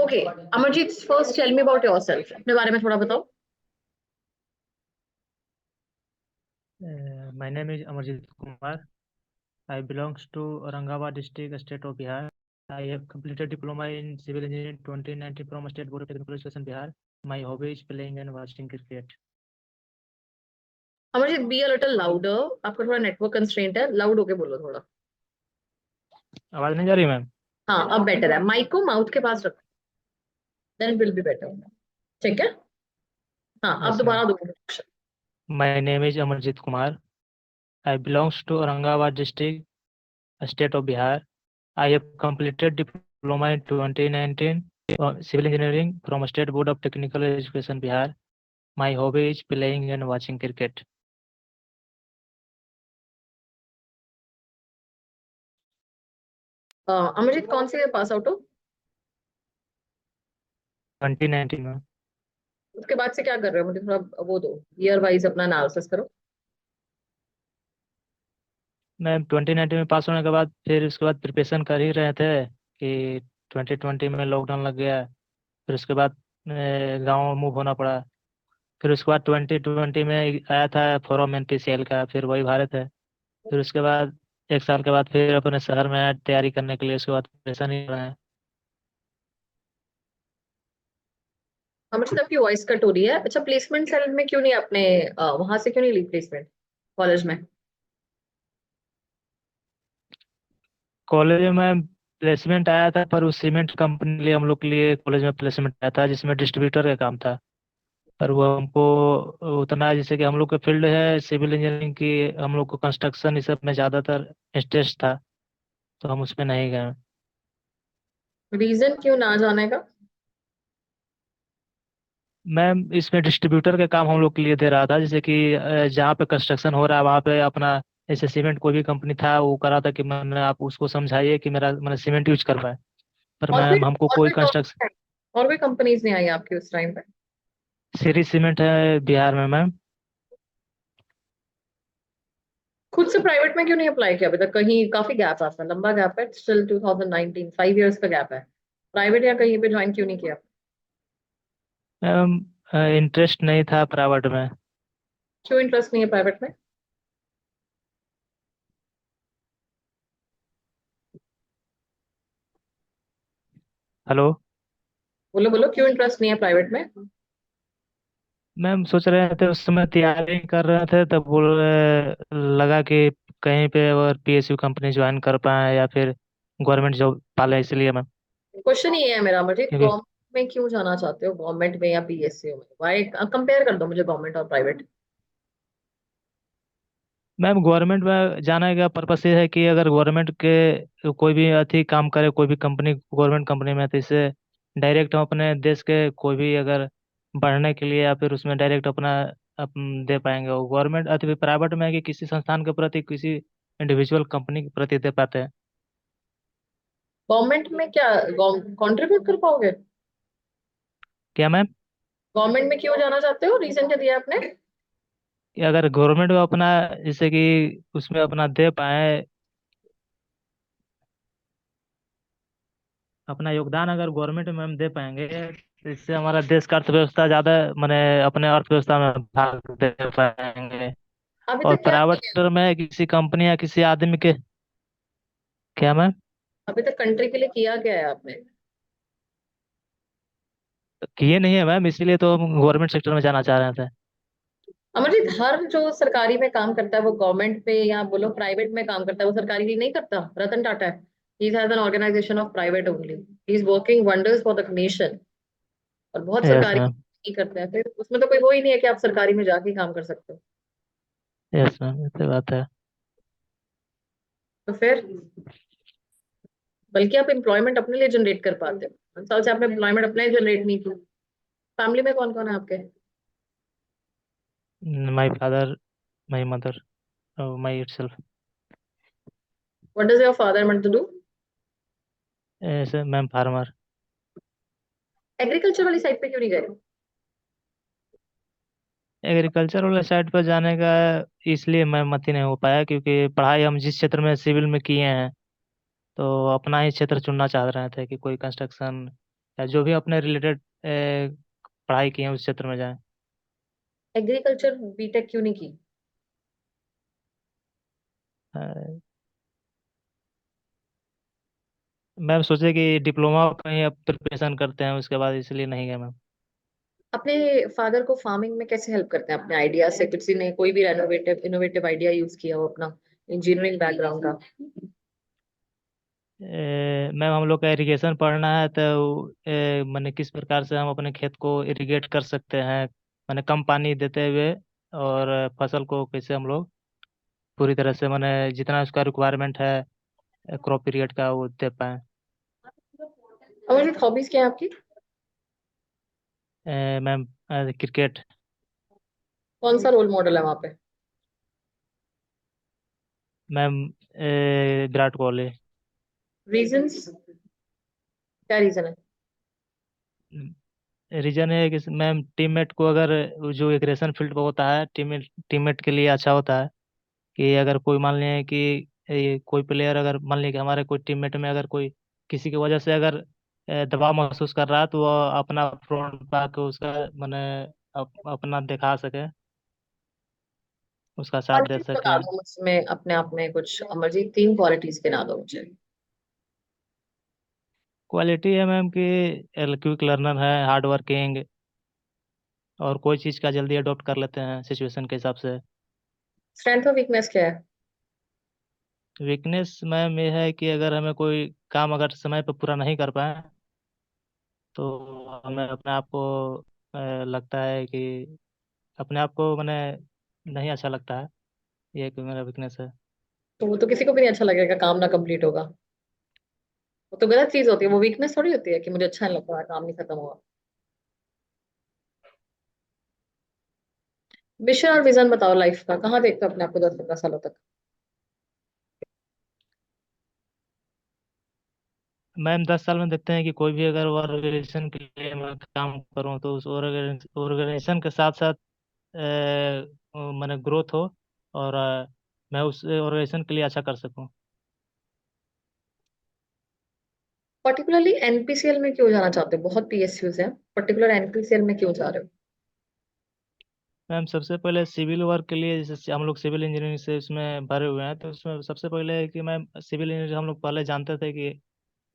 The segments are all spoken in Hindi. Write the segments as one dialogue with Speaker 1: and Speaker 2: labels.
Speaker 1: Okay, Amarjeet, first tell me about yourself, अपने बारे में थोड़ा बताओ।
Speaker 2: My name is Amarjit Kumar. I belongs to Aurangabad district, state of Bihar. I have completed diploma in civil engineering 2019 from State Board of Technical Education, Bihar. My hobby is playing and watching cricket.
Speaker 1: Amarjeet, be a little louder. आपका थोड़ा नेटवर्क कंस्ट्रेंट है, लाउड होके बोलो थोड़ा।
Speaker 2: आवाज नहीं जा रही मैम?
Speaker 1: हाँ, अब बेटर है। माइक को माउथ के पास रखो, then it will be better. ठीक है। हाँ, अब
Speaker 2: Yes
Speaker 1: दोबारा
Speaker 2: ma'am.
Speaker 1: दो।
Speaker 2: My name is Amarjit Kumar. I belongs to Aurangabad district, state of Bihar. I have completed diploma in 2019 civil engineering from State Board of Technical Education, Bihar. My hobby is playing and watching cricket.
Speaker 1: Amarjeet, कौन से पास आउट हो?
Speaker 2: 2019 में।
Speaker 1: उसके बाद से क्या कर रहे हो? मुझे थोड़ा वो दो, ईयर वाइज अपना एनालिसिस करो।
Speaker 2: मैं 2019 में पास होने के बाद फिर उसके बाद प्रिपरेशन कर ही रहे थे कि 2020 में लॉकडाउन लग गया। फिर उसके बाद गांव मूव होना पड़ा। फिर उसके बाद 2020 में आया था फॉरम एनपीसीएल का, फिर वही भारत है। फिर उसके बाद एक साल के बाद फिर अपने शहर में आया तैयारी करने के लिए। उसके बाद प्रिपरेशन ही रहे हैं।
Speaker 1: अमरजीत, आपकी वॉइस कट हो रही है। अच्छा, प्लेसमेंट सेल में क्यों नहीं आपने वहां से क्यों नहीं ली प्लेसमेंट कॉलेज में?
Speaker 2: कॉलेज में प्लेसमेंट आया था, पर उस सीमेंट कंपनी लिए हम लोग के लिए कॉलेज में प्लेसमेंट आया था जिसमें डिस्ट्रीब्यूटर का काम था। पर वो हमको उतना, जैसे कि हम लोग का फील्ड है सिविल इंजीनियरिंग की, हम लोग को कंस्ट्रक्शन इस सब में ज़्यादातर इंटरेस्ट था, तो हम उसमें नहीं गए।
Speaker 1: रीजन क्यों ना जाने का?
Speaker 2: मैम इसमें डिस्ट्रीब्यूटर का काम हम लोग के लिए दे रहा था, जैसे कि जहाँ पे कंस्ट्रक्शन हो रहा है वहाँ पे अपना, जैसे सीमेंट कोई भी कंपनी था वो करा था कि मैंने आप उसको समझाइए कि मेरा मैंने सीमेंट यूज कर पाए। पर
Speaker 1: और कोई
Speaker 2: मैम हमको
Speaker 1: और
Speaker 2: कोई
Speaker 1: कोई
Speaker 2: कंस्ट्रक्शन।
Speaker 1: और कोई कंपनीज नहीं आई आपकी उस टाइम पे?
Speaker 2: सीरी सीमेंट है बिहार में मैम।
Speaker 1: खुद से प्राइवेट में क्यों नहीं अप्लाई किया अभी तक? कहीं काफी गैप है, आपका लंबा गैप है, स्टिल 2019, 5 इयर्स का गैप है। प्राइवेट या कहीं पे ज्वाइन क्यों नहीं किया?
Speaker 2: मैम इंटरेस्ट नहीं था प्राइवेट में।
Speaker 1: क्यों इंटरेस्ट नहीं है प्राइवेट में?
Speaker 2: हेलो
Speaker 1: बोलो बोलो, क्यों इंटरेस्ट नहीं है प्राइवेट में?
Speaker 2: मैम, सोच रहे थे उस समय तैयारी कर रहे थे तब बोल लगा कि कहीं पे अगर पीएसयू कंपनी ज्वाइन कर पाए या फिर गवर्नमेंट जॉब पाले, इसलिए मैम।
Speaker 1: क्वेश्चन ये है मेरा, मुझे
Speaker 2: क्योंकि
Speaker 1: गवर्नमेंट में क्यों जाना चाहते हो, गवर्नमेंट में या पीएसयू में? वाई कंपेयर कर दो मुझे गवर्नमेंट और प्राइवेट।
Speaker 2: मैम गवर्नमेंट में जाने का पर्पस ये है कि अगर गवर्नमेंट के कोई भी अथी काम करे, कोई भी कंपनी गवर्नमेंट कंपनी में, तो इससे डायरेक्ट हम अपने देश के कोई भी अगर बढ़ने के लिए या फिर उसमें डायरेक्ट अपना दे पाएंगे। वो गवर्नमेंट अथवा प्राइवेट में है कि किसी संस्थान के प्रति, किसी इंडिविजुअल कंपनी के प्रति दे पाते हैं।
Speaker 1: गवर्नमेंट में क्या कंट्रीब्यूट कर पाओगे?
Speaker 2: क्या मैम?
Speaker 1: गवर्नमेंट में क्यों जाना चाहते हो, रीजन क्या दिया आपने?
Speaker 2: कि अगर गवर्नमेंट में अपना, जैसे कि उसमें अपना दे पाए, अपना योगदान अगर गवर्नमेंट में हम दे पाएंगे तो इससे हमारा देश का अर्थव्यवस्था ज़्यादा, माने अपने अर्थव्यवस्था में भाग दे पाएंगे।
Speaker 1: अभी
Speaker 2: और
Speaker 1: तक क्या किया
Speaker 2: प्राइवेट में किसी कंपनी या किसी आदमी के। क्या मैम?
Speaker 1: अभी तक कंट्री के लिए किया क्या है आपने?
Speaker 2: किए नहीं है मैम, इसीलिए तो हम गवर्नमेंट सेक्टर में जाना चाह रहे थे।
Speaker 1: अमरजीत, हर जो सरकारी में काम करता है वो गवर्नमेंट पे या बोलो प्राइवेट में काम करता है, वो सरकारी लिए नहीं करता। रतन टाटा है, he has an organisation of private only, he is working wonders for the nation. और बहुत
Speaker 2: यस
Speaker 1: सरकारी
Speaker 2: मैम।
Speaker 1: नहीं करते हैं, फिर उसमें तो कोई वो ही नहीं है कि आप सरकारी में जाके ही काम कर सकते हो।
Speaker 2: यस मैम, ये तो बात है।
Speaker 1: तो फिर बल्कि आप एम्प्लॉयमेंट अपने लिए जनरेट कर पाते हो। 5 साल से आपने एम्प्लॉयमेंट अपने लिए जनरेट नहीं की। फैमिली में कौन कौन है आपके?
Speaker 2: My father, my mother, my it self.
Speaker 1: What does your father want to do?
Speaker 2: ऐसे मैम फार्मर।
Speaker 1: एग्रीकल्चर वाली साइड पे क्यों नहीं गए?
Speaker 2: एग्रीकल्चर वाले साइड पर जाने का इसलिए मैं मत ही नहीं हो पाया क्योंकि पढ़ाई हम जिस क्षेत्र में सिविल में किए हैं, तो अपना ही क्षेत्र चुनना चाह रहे थे कि कोई कंस्ट्रक्शन या जो भी अपने रिलेटेड पढ़ाई की है उस क्षेत्र में जाएं।
Speaker 1: एग्रीकल्चर बीटेक क्यों नहीं की?
Speaker 2: अ, मैम सोचे कि डिप्लोमा कहीं अब प्रिपरेशन करते हैं उसके बाद, इसलिए नहीं गए मैम।
Speaker 1: अपने फादर को फार्मिंग में कैसे हेल्प करते हैं अपने आइडिया से? किसी ने कोई भी रेनोवेटिव इनोवेटिव आइडिया यूज किया हो अपना, इंजीनियरिंग बैकग्राउंड का?
Speaker 2: मैम हम लोग का इरिगेशन पढ़ना है, तो मैंने किस प्रकार से हम अपने खेत को इरिगेट कर सकते हैं, मैंने कम पानी देते हुए, और फसल को कैसे हम लोग पूरी तरह से मैंने जितना उसका रिक्वायरमेंट है क्रॉप पीरियड का वो दे पाए।
Speaker 1: और हॉबीज क्या है आपकी?
Speaker 2: Ma'am cricket.
Speaker 1: कौन सा रोल मॉडल है वहां पे?
Speaker 2: मैम विराट कोहली।
Speaker 1: रीजंस, क्या रीजन है?
Speaker 2: रीजन है कि मैम टीममेट को अगर जो एग्रेशन फील्ड पर होता है, टीममेट के लिए अच्छा होता है कि अगर कोई मान लिया कि कोई प्लेयर, अगर मान लिया कि हमारे कोई टीममेट में अगर कोई किसी की वजह से अगर दबाव महसूस कर रहा है, तो वो अपना फ्रंट पे आके उसका मैंने अपना दिखा सके, उसका साथ दे
Speaker 1: क्वालिटीज बता
Speaker 2: सके।
Speaker 1: दो मुझमें अपने आप में कुछ, अमरजीत, 3 क्वालिटीज गिना दो मुझे।
Speaker 2: क्वालिटी है मैम कि क्विक लर्नर है, हार्ड वर्किंग, और कोई चीज़ का जल्दी अडॉप्ट कर लेते हैं सिचुएशन के हिसाब से।
Speaker 1: स्ट्रेंथ और वीकनेस क्या है?
Speaker 2: वीकनेस मैम ये है कि अगर हमें कोई काम अगर समय पर पूरा नहीं कर पाए, तो हमें अपने आप को लगता है कि अपने आप को मैंने नहीं अच्छा लगता है, ये एक मेरा वीकनेस है।
Speaker 1: तो वो तो किसी को भी नहीं अच्छा लगेगा, काम ना कंप्लीट होगा। वो तो गलत चीज होती है, वो वीकनेस थोड़ी होती है कि मुझे अच्छा नहीं लग रहा, काम नहीं खत्म हुआ। मिशन और विजन बताओ लाइफ का, कहाँ देखते हो अपने आप को 10-15 सालों तक?
Speaker 2: मैम 10 साल में देखते हैं कि कोई भी अगर ऑर्गेनाइजेशन के लिए मैं काम करूं, तो उस ऑर्गेनाइजेशन के साथ साथ मैंने ग्रोथ हो, और मैं उस ऑर्गेनाइजेशन के लिए अच्छा कर सकूं।
Speaker 1: पर्टिकुलरली एनपीसीएल में क्यों जाना चाहते हो? बहुत पीएसयूज हैं, पर्टिकुलर एनपीसीएल में क्यों जा रहे हो?
Speaker 2: मैम सबसे पहले सिविल वर्क के लिए, जैसे हम लोग सिविल इंजीनियरिंग से इसमें भरे हुए हैं, तो उसमें सबसे पहले है कि मैम सिविल इंजीनियरिंग हम लोग पहले जानते थे कि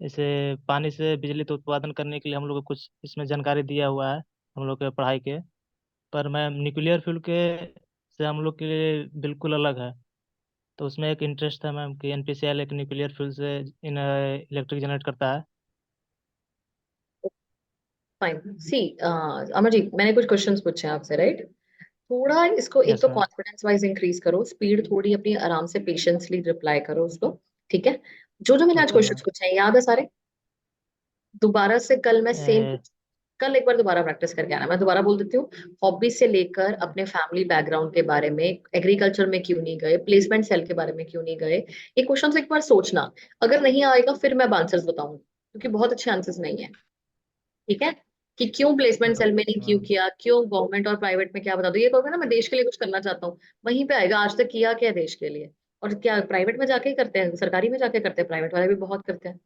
Speaker 2: जैसे पानी से बिजली तो उत्पादन करने के लिए हम लोग को कुछ इसमें जानकारी दिया हुआ है हम लोग के पढ़ाई के। पर मैम न्यूक्लियर फ्यूल के से हम लोग के लिए बिल्कुल अलग है, तो उसमें एक इंटरेस्ट है मैम कि एनपीसीएल एक न्यूक्लियर फ्यूल से इन इलेक्ट्रिक जनरेट करता है।
Speaker 1: फाइन, सी अमरजीत, मैंने कुछ क्वेश्चंस पूछे हैं आपसे, राइट? थोड़ा इसको एक
Speaker 2: यस
Speaker 1: तो
Speaker 2: मैम।
Speaker 1: कॉन्फिडेंस वाइज इंक्रीज करो, स्पीड थोड़ी अपनी आराम से पेशेंसली रिप्लाई करो उसको। ठीक है? जो जो मैंने आज
Speaker 2: ओके
Speaker 1: क्वेश्चंस
Speaker 2: मैम।
Speaker 1: पूछे हैं याद है सारे? दोबारा से कल मैं सेम, कल एक बार दोबारा प्रैक्टिस करके आना। मैं दोबारा बोल देती हूँ। हॉबी से लेकर अपने फैमिली बैकग्राउंड के बारे में, एग्रीकल्चर में क्यों नहीं गए, प्लेसमेंट सेल के बारे में क्यों नहीं गए, ये क्वेश्चन एक बार सोचना। अगर नहीं आएगा फिर मैं आंसर्स बताऊंगी, क्योंकि बहुत अच्छे आंसर्स नहीं है। ठीक है? कि क्यों प्लेसमेंट सेल में नहीं क्यों
Speaker 2: मैम।
Speaker 1: किया, क्यों गवर्नमेंट और प्राइवेट में क्या, बता दो। ये कहोगे ना मैं देश के लिए कुछ करना चाहता हूँ, वहीं पे आएगा आज तक किया क्या है देश के लिए। और क्या प्राइवेट में जाके ही करते हैं, सरकारी में जाके करते हैं? प्राइवेट वाले भी बहुत करते हैं।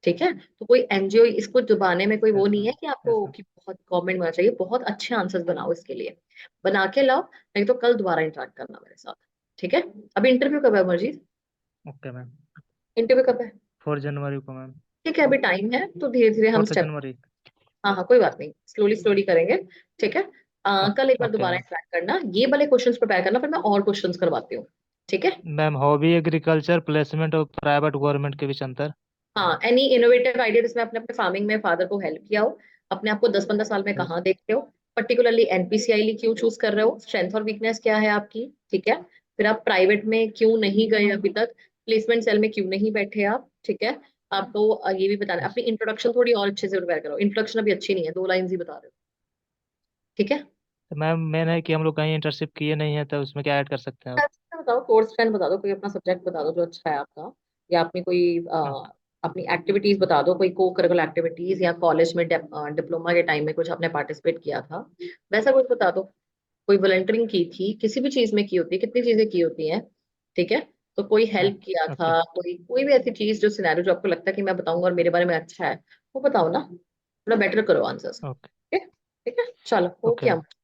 Speaker 1: ठीक है? तो कोई एनजीओ इसको दबाने में कोई वो
Speaker 2: यस
Speaker 1: नहीं है
Speaker 2: मैम।
Speaker 1: कि
Speaker 2: यस
Speaker 1: आपको
Speaker 2: मैम।
Speaker 1: कि बहुत गवर्नमेंट में होना चाहिए। बहुत अच्छे आंसर्स बनाओ इसके लिए, बना के लाओ। नहीं तो कल दोबारा इंटरेक्ट करना मेरे साथ। ठीक है? अभी इंटरव्यू कब है अमरजीत?
Speaker 2: Okay ma'am.
Speaker 1: इंटरव्यू कब है?
Speaker 2: 4 जनवरी को मैम।
Speaker 1: ठीक है, अभी टाइम है तो धीरे धीरे हम
Speaker 2: 4
Speaker 1: स्टेप।
Speaker 2: जनवरी।
Speaker 1: हाँ हाँ, कोई बात नहीं, स्लोली स्लोली करेंगे। ठीक है? कल एक बार
Speaker 2: ओके
Speaker 1: दोबारा
Speaker 2: मैम।
Speaker 1: इंटरेक्ट करना, ये वाले क्वेश्चंस प्रिपेयर करना, फिर मैं और क्वेश्चंस करवाती हूँ। ठीक है?
Speaker 2: मैम हॉबी एग्रीकल्चर, प्लेसमेंट और प्राइवेट गवर्नमेंट के बीच अंतर।
Speaker 1: हाँ, एनी इनोवेटिव आइडिया जिसमें अपने अपने फार्मिंग में फादर को हेल्प किया हो। अपने आप को 10-15 साल में कहाँ देखते हो? पर्टिकुलरली एनपीसीआई क्यों चूज कर रहे हो? स्ट्रेंथ और वीकनेस क्या है आपकी? ठीक है? फिर आप प्राइवेट में क्यों नहीं गए अभी तक? प्लेसमेंट सेल में क्यों नहीं बैठे आप? ठीक है? आपको ये भी बताना।
Speaker 2: यस।
Speaker 1: अपनी इंट्रोडक्शन थोड़ी और अच्छे से प्रिपेयर करो, इंट्रोडक्शन अभी अच्छी नहीं है, 2 लाइन ही बता रहे हो। ठीक है?
Speaker 2: तो मैम मेन है कि हम लोग कहीं इंटर्नशिप किए नहीं है, तो उसमें क्या ऐड कर सकते हैं आप?
Speaker 1: बताओ, कोर्स स्ट्रेंथ बता दो, कोई अपना सब्जेक्ट बता दो जो अच्छा है आपका। या अपनी कोई
Speaker 2: ओके।
Speaker 1: अपनी एक्टिविटीज बता दो, कोई को करिकुलर एक्टिविटीज, या कॉलेज में डिप्लोमा के टाइम में कुछ आपने पार्टिसिपेट किया था, वैसा कुछ बता दो। कोई वॉलंटियरिंग की थी, किसी भी चीज में की होती है, कितनी चीजें की होती हैं। ठीक है? तो कोई हेल्प किया था,
Speaker 2: ओके।
Speaker 1: कोई कोई भी ऐसी चीज जो सिनेरियो जो आपको लगता है कि मैं बताऊंगा और मेरे बारे में अच्छा है, वो बताओ ना। थोड़ा बेटर करो आंसर्स।
Speaker 2: ओके
Speaker 1: ठीक है, चलो
Speaker 2: ओके
Speaker 1: ओके।